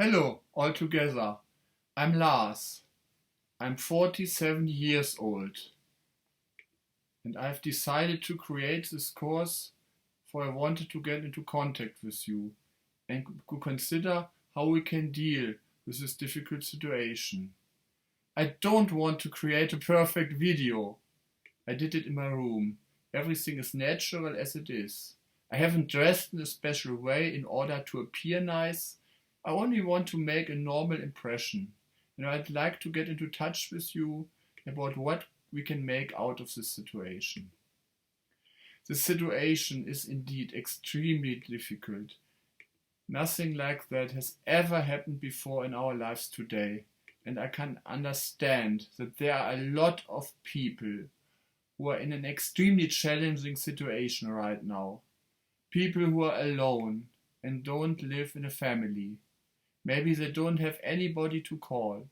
Hello, all together. I'm Lars. I'm 47 years old and I've decided to create this course for I wanted to get into contact with you and to consider how we can deal with this difficult situation. I don't want to create a perfect video. I did it in my room. Everything is natural as it is. I haven't dressed in a special way in order to appear nice. I only want to make a normal impression, and I'd like to get into touch with you about what we can make out of this situation. The situation is indeed extremely difficult. Nothing like that has ever happened before in our lives today, and I can understand that there are a lot of people who are in an extremely challenging situation right now. People who are alone and don't live in a family. Maybe they don't have anybody to call.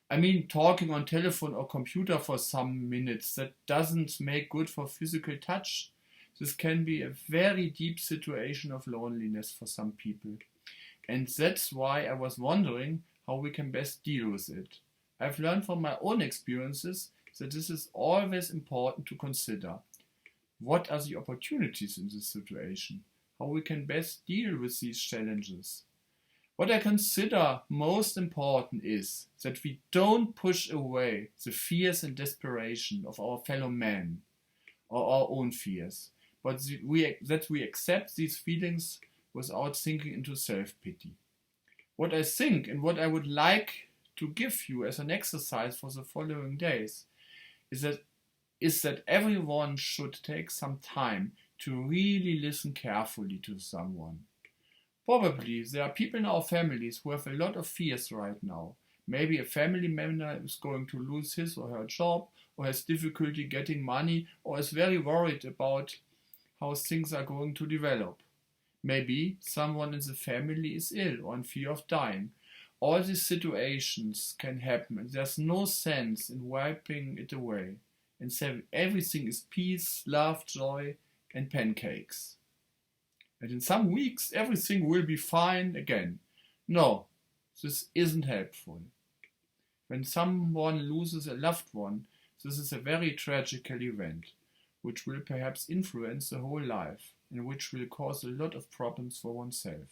I mean, talking on telephone or computer for some minutes, that doesn't make good for physical touch. This can be a very deep situation of loneliness for some people. And that's why I was wondering how we can best deal with it. I've learned from my own experiences that this is always important to consider. What are the opportunities in this situation? How we can best deal with these challenges? What I consider most important is that we don't push away the fears and desperation of our fellow men or our own fears, but that we accept these feelings without sinking into self-pity. What I think and what I would like to give you as an exercise for the following days is that everyone should take some time to really listen carefully to someone. Probably there are people in our families who have a lot of fears right now. Maybe a family member is going to lose his or her job, or has difficulty getting money, or is very worried about how things are going to develop. Maybe someone in the family is ill or in fear of dying. All these situations can happen, and there's no sense in wiping it away and saying everything is peace, love, joy, and pancakes. And in some weeks everything will be fine again. No, this isn't helpful. When someone loses a loved one, this is a very tragical event, which will perhaps influence the whole life and which will cause a lot of problems for oneself.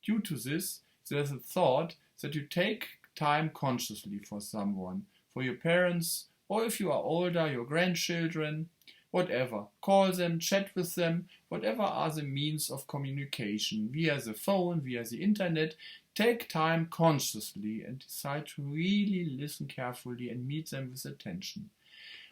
Due to this, there's a thought that you take time consciously for someone, for your parents, or if you are older, your grandchildren, whatever. Call them, chat with them, whatever are the means of communication, via the phone, via the internet. Take time consciously and decide to really listen carefully and meet them with attention.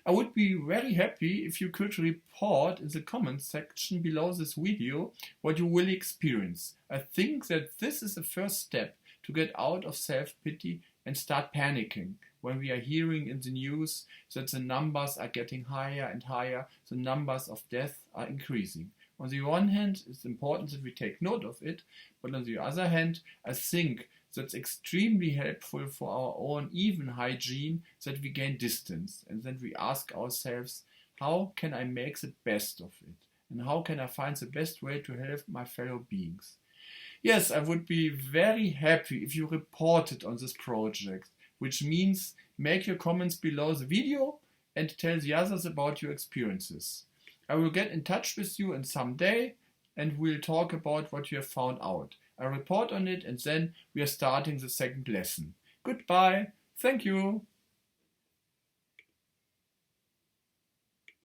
I would be very happy if you could report in the comments section below this video what you will experience. I think that this is the first step to get out of self-pity and start panicking when we are hearing in the news that the numbers are getting higher and higher, the numbers of deaths are increasing. On the one hand, it's important that we take note of it, but on the other hand, I think that's extremely helpful for our own even hygiene, that we gain distance and then we ask ourselves, how can I make the best of it? And how can I find the best way to help my fellow beings? Yes, I would be very happy if you reported on this project, which means make your comments below the video and tell the others about your experiences. I will get in touch with you in some day and we'll talk about what you have found out. I report on it and then we are starting the second lesson. Goodbye. Thank you.